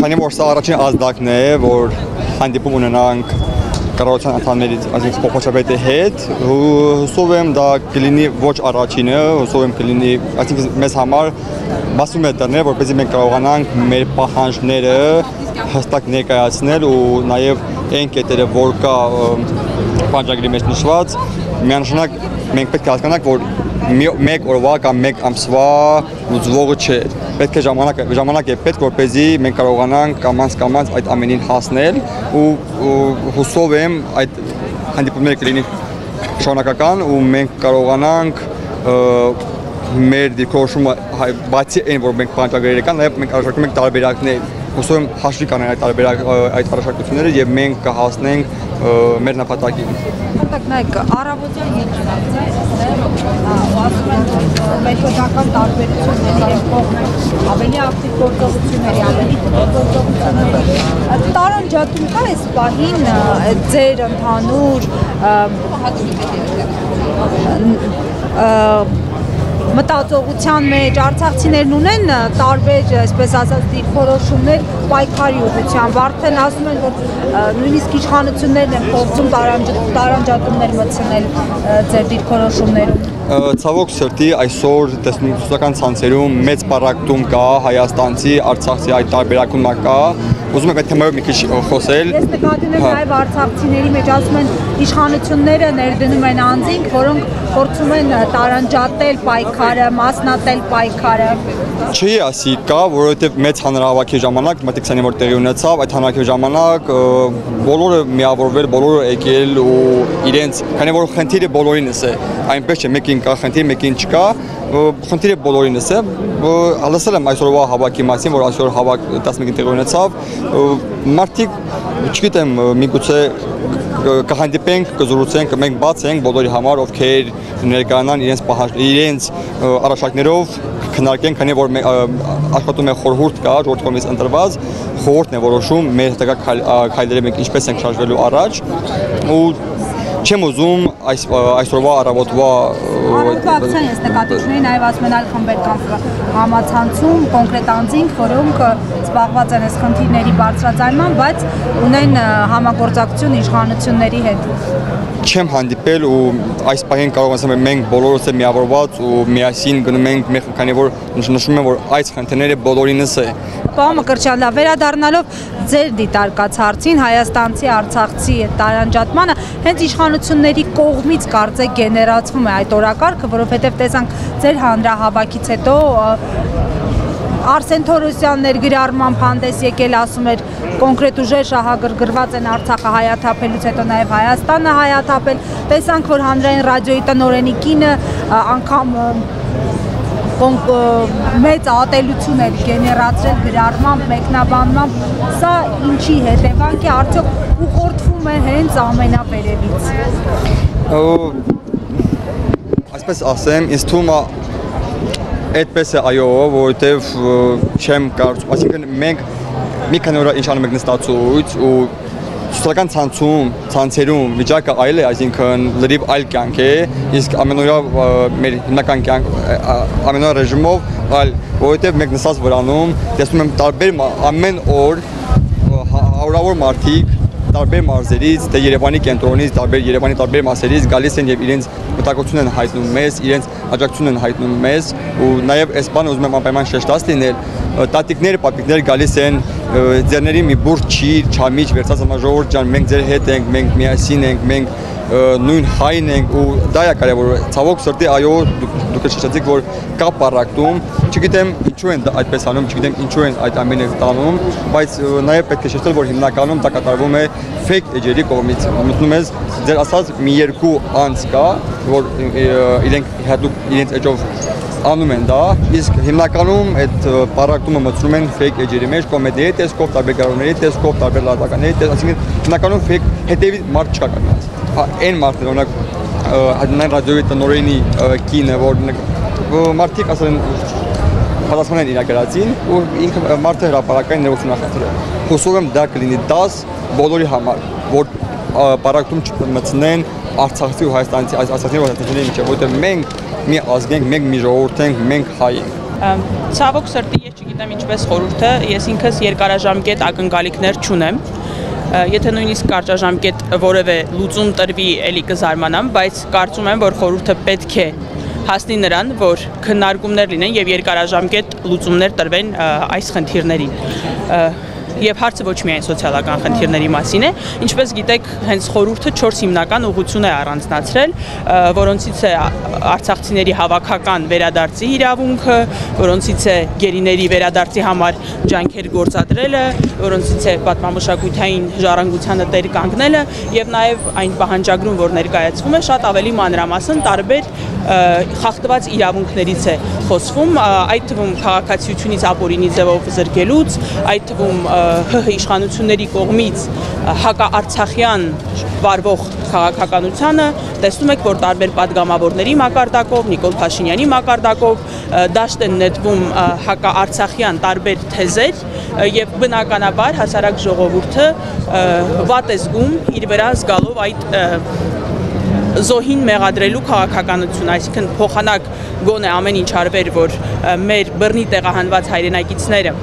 քանի որ սա առաջին ազդակն է, որ հանդիպում ունենանք կառավարության անդամներից, այսինքն փոխարինապետի հետ, հուսով եմ դա կլինի ոչ առաջինը, հուսով եմ կլինի, այսինքն մեզ համար բացում է դռներ, որպեսզի մենք կարողանանք մեր պահանջները հստակ ներկայացնել ու նաև այն կետերը, որ կա պահանջագրի մեջ նշված, միանշանակ մենք պետք է հասկանանք, որ մեկ օրվա կամ մեկ ամսվա լուծվողը չէ։ Պետք է ժամանակ է պետք, որպեսզի մենք կարողանանք կամաց այդ ամենին հասնել ու հուսով եմ այդ հանդիպումները կլինի շարունակական ու մենք կարողանանք մեր դիրքորոշումը բացի այն, որ մենք պահանջագրերը կան, նաև մենք առաջարկում ենք տարբերակներ։ Հուսով եմ հաշվի կանեն այդ առաջարկությունները եւ մենք կհասնենք մեր նպատակին։ Հատուկ նայեք, առավոտյան ասում են, որ մեթոդական տարբերությունների եւ կողմն ավելի ակտիվ գործողությունների, ավելի գործողությունների տարանջատում կա այս պահին ձեր ընդհանուր մտածողության մեջ արցախցիներն ունեն տարբեր, այսպես ասած, դիրքորոշումներ պայքարի ուղղությամբ, արդեն ասում են, որ նույնիսկ իշխանություններն են փորձում տարանջատումներ մտցնել ձեր դիրքորոշումներում։ Ցավոք սրտի այսօր տեսնողական ցանցերում մեծ պարակտում կա հայաստանցի, արցախցի այդ տարբերակումա կա։ Ուզում եք այդ թեմայով մի քիչ խոսել։ Ես նկատում եմ նաև արցախցիների մեջ ասում են իշխանությունները ներդնում են անձինք, որոնք փորձում են տարանջատել պայքարը, մասնատել պայքարը։ Չի ասի կա, որովհետև մեծ հանրահավաքի ժամանակ, մտիկ սանի որ տեղի ունեցավ, այդ հանրահավաքի ժամանակ բոլորը միավորվել, բոլորը եկել ու իրենց, քանի որ խնդիրը բոլորինս է, այնպես չէ, մեկին կա խնդիր, մեկին չկա, խնդիրը բոլորինս է, լսել եմ այսօրվա հավաքի մասին, որ այսօր հավաք 11-ին տեղի ունեցավ, մարդիկ, չգիտեմ, միգուցե կհանդիպենք, կզրուցենք, մենք բաց ենք բոլորի համար, ովքեր ներկայանան իրենց առաջարկներով քննարկենք, քանի որ աշխատում է խորհուրդ կա, ժողովրդի կողմից ընտրված, խորհուրդն է որոշում մեր հետագա քայլերը մենք ինչպես ենք շարժվելու առաջ ու չեմ ուզում այսօրվա առավոտվա ակցիան ես նկատի ունեի նաև ասում են այլ խմբեր կամ համացանցում կոնկրետ անձինք, որոնք զբաղված են այս խնդիրների բարձրաձայնման, բայց ունեն համագործակցություն իշխանությունների հետ։ Չեմ հանդիպել ու այս պահին կարող ասեմ մենք բոլորս է միավորված ու միասին գնում ենք, քանի որ նշում եմ որ այս խնդիրները բոլորինս է։ Պարոն Մկրտչյան, վերադառնալով ձեր դիտարկած հարցին հայաստանցի արցախցի տարանջատմանը հենց իշխանությունների կողմից կարծեք գեներացվում է այդ օրակարգը, որովհետև տեսանք ձեր հանրահավաքից հետո Արսեն Թորոսյան ներգրավմամբ հանդես եկել ասում էր կոնկրետ ուժեր շահագրգռված են Արցախը հայաթափելուց հետո նաև Հայաստանը հայաթափել, տեսանք որ հանրային ռադիոյի տնօրենի կինը անգամ մեծ ատելություն էր գեներացրել գրառմամբ, մեկնաբանմամբ, սա ինչի հետևանք է, արդյոք ուղղորդվում է հենց ամենավերևից։ Այսպես ասեմ, ինձ թվում է այդպես է այո, որովհետև չեմ կարծում, այսինքն մենք մի քանի օր ինչ անում ենք նստածույց ու սոցիալական ցանցերում վիճակը այլ է, այսինքն լրիվ այլ կյանք է, իսկ ամենօրյա մեր հիմնական կյանք ամենօրյա ռեժիմով այլ, որովհետև մենք նստած վրանում տեսնում եմ տարբեր ամեն օր հարյուրավոր մարդիկ տարբեր մարզերից, դե Երևանի կենտրոնից, Երևանի տարբեր մասերից գալիս են եւ իրենց մտակցություն են հայտնում մեզ, իրենց աջակցություն են հայտնում մեզ ու նաեւ այս բանը ուզում եմ անպայման շեշտած լինել, տատիկներ, պապիկներ գալիս են ձերների մի բուր չամիջ վերցած ժողովուրդ ջան, մենք ձեր հետ ենք, մենք միասին ենք, մենք նույն հայն ենք ու դա է կարևոր, ցավոք սրտի այո դուք շեշտեցիք որ կա պարակտում, չգիտեմ ինչու են այդպես անում, չգիտեմ ինչու են այդ ամենը տանում, բայց նաև պետք է շեշտել որ հիմնականում դա կատարվում է fake էջերի կողմից, մտնում ես ձեր ասած մի երկու անձ կա, որ իրենք հատուկ իրենց էջով անում են դա, իսկ հիմնականում այդ պարակտումը մտցնում են fake էջերի մեջ, կոմեդիայի տեսքով, տարբեր գարունների տեսքով, տարբեր լատականների տեսքով, այսինքն հիմնականում fake հետևի մարդ չկա կանգնած։ Այն մարդը օրինակ հանրային ռադիոյի տնօրենի կինը, որ մարդիկ ասել են պատասխան են իր գրածին ու ինքը մարդը հրապարակային ներողություն նախընտրել։ Հուսով եմ դա կլինի 10 բոլորի համար, որ պարակտում չմտցնեն արցախցի ու հայաստանցի արցախցիների ու հայաստանցիների միջև, որովհետև մենք մի ազգ ենք, մենք մի ժողովուրդ ենք, մենք հայ ենք։ Ցավոք սրտի ես չգիտեմ չգիտեմ ինչպես խորհուրդը, ես ինքս երկարաժամկետ ակնկալիքներ չունեմ։ Եթե նույնիսկ կարճաժամկետ որևէ լուծում տրվի, էլի կզարմանամ, բայց կարծում եմ, որ խորհուրդը պետք է հասնի նրան, որ քննարկումներ լինեն եւ երկարաժամկետ լուծումներ տրվեն այս խնդիրներին։ Եվ հարցը ոչ միայն սոցիալական խնդիրների մասին է, ինչպես գիտեք, հենց խորհուրդը 4 հիմնական ուղղություն է առանձնացրել, որոնցից է արցախցիների հավաքական վերադարձի իրավունքը, որոնցից է գերիների վերադարձի համար ջանքեր գործադրելը, որոնցից է պատմամշակութային ժառանգությանը տեր կանգնելը եւ նաեւ այն պահանջագրում, որ ներկայացվում է, շատ ավելի մանրամասն տարբեր խախտված իրավունքներից է խոսվում, այդ թվում քաղաքացիությունից ապօրինի ձևով զրկելուց, այդ թվում ՀՀ իշխանությունների կողմից հակաարցախյան վարվող քաղաքականությանը, տեսնում եք, որ տարբեր падգամավորների մակարդակով, Նիկոլ Փաշինյանի մակարդակով դաշտ են նետվում հակաարցախյան տարբեր թեզեր եւ բնականաբար հասարակ ժողովուրդը վատ է զգում իր վրա զգալով այդ զոհին մեղադրելու քաղաքականություն, այսինքն փոխանակ գոնե ամեն ինչ արվեր, որ մեր բռնի տեղահանված հայրենակիցները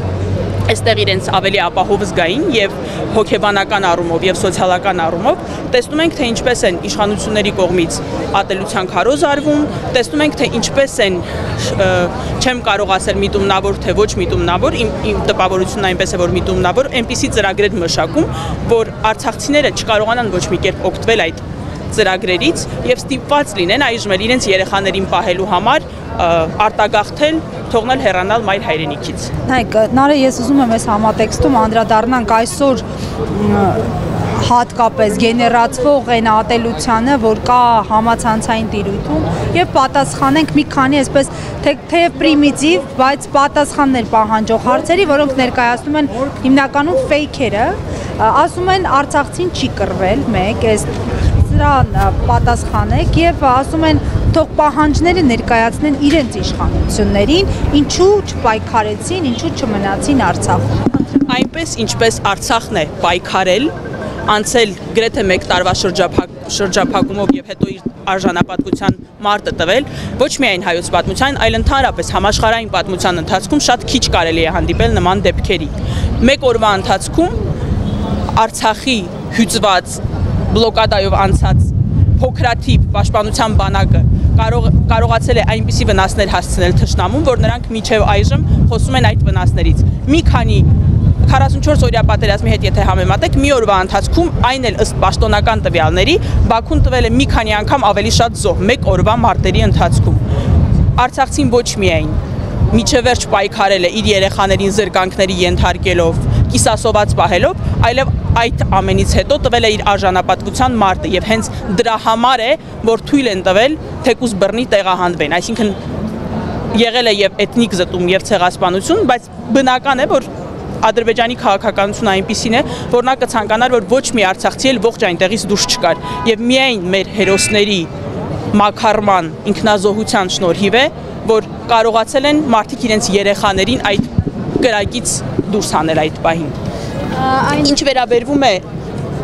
այստեղ իրենց ավելի ապահով զգային եւ հոգեբանական առումով եւ սոցիալական առումով, տեսնում ենք, թե ինչպես են իշխանությունների կողմից ատելության քարոզ արվում, տեսնում ենք, թե ինչպես են, չեմ կարող ասել միտումնավոր, թե ոչ միտումնավոր, իմ տպավորությունն այնպես է, որ միտումնավոր, այնպիսի ծրագրեր մշակում, որ արցախցիները չկարողանան ոչ մի կերպ օգտվել այդ ծրագրերից եւ ստիպված լինեն այժմ էլ իրենց երեխաներին պահելու համար արտագաղթել, թողնել հեռանալ մայր հայրենիքից։ Նայեք, Նարե, ես ուզում եմ այս համատեքստում անդրադառնանք այսօր հատկապես գեներացվող այն ատելությանը, որ կա համացանցային տիրույթում եւ պատասխանենք մի քանի այսպես թեև պրիմիտիվ, բայց պատասխաններ պահանջող հարցերի, որոնք ներկայացնում են հիմնականում ֆեյքերը, ասում են Արցախցին չի կռվել, մեկ, այս դրան պատասխանեք եւ ասում են թող պահանջները ներկայացնեն իրենց իշխանություններին, ինչու չպայքարեցին, ինչու չմնացին Արցախում։ Այնպես ինչպես Արցախն է պայքարել, անցել գրեթե 1 տարվա շրջափակումով եւ հետո իր արժանապատվության մարտը տվել, ոչ միայն հայոց պատմության, այլ ընդհանրապես համաշխարհային պատմության ընթացքում շատ քիչ կարելի է հանդիպել նման դեպքերի։ 1 օրվա ընթացքում Արցախի հյուծված բլոկադայով անցած փոքրաթիվ պաշտպանության բանակը կարողացել է այնպիսի վնասներ հասցնել թշնամուն, որ նրանք մինչև այժմ խոսում են այդ վնասներից։ Մի քանի 44 օրյա պատերազմի հետ եթե համեմատեք, մի օրվա ընթացքում այն էլ ըստ պաշտոնական տվյալների Բաքուն տվել է մի քանի անգամ ավելի շատ զոհ 1 օրվա մարտերի ընթացքում։ Արցախցին ոչ միայն միջև վերջ պայքարել է իր երեխաներին զրկանքների ենթարկելով, կիսասոված պահելով, այլև այդ ամենից հետո տվել է իր արժանապատվության մարտը եւ հենց դրա համար է, որ թույլ են տվել թեկուզ բռնի տեղահանվեն, այսինքն եղել է եւ էթնիկ զտում եւ ցեղասպանություն, բայց բնական է, որ Ադրբեջանի քաղաքականությունը այնպիսին է, որ նա կցանկանար, որ ոչ մի արցախցի էլ ողջ այնտեղից դուրս չկար եւ միայն մեր հերոսների մաքարման ինքնազոհության շնորհիվ է, որ կարողացել են մարդիկ իրենց երեխաներին այդ կրակից դուրս հանել այդ պահին։ Ինչ վերաբերվում է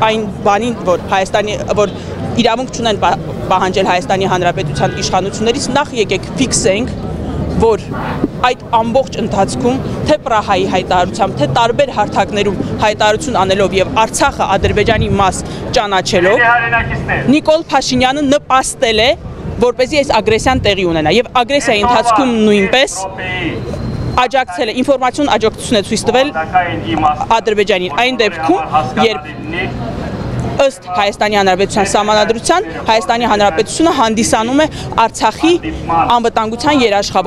այն բանին, որ իրավունք չունեն պահանջել Հայաստանի Հանրապետության իշխանություններից, նախ եկեք ֆիքսենք, որ այդ ամբողջ ընթացքում թե Պրահայի հայտարարությամբ, թե տարբեր հարթակներում հայտարարություն անելով եւ Արցախը Ադրբեջանի մաս ճանաչելով, Նիկոլ Փաշինյանը նպաստել է, որպեսզի այս ագրեսիան տեղի ունենա եւ ագրեսիայի ընթացքում նույնպես աջակցել է, ինֆորմացիոն աջակցություն է ցույց տվել Ադրբեջանին այն դեպքում, երբ ըստ Հայաստանի Հանրապետության սահմանադրության Հայաստանի Հանրապետությունը հանդիսանում է Արցախի անվտանգության երաշխավոր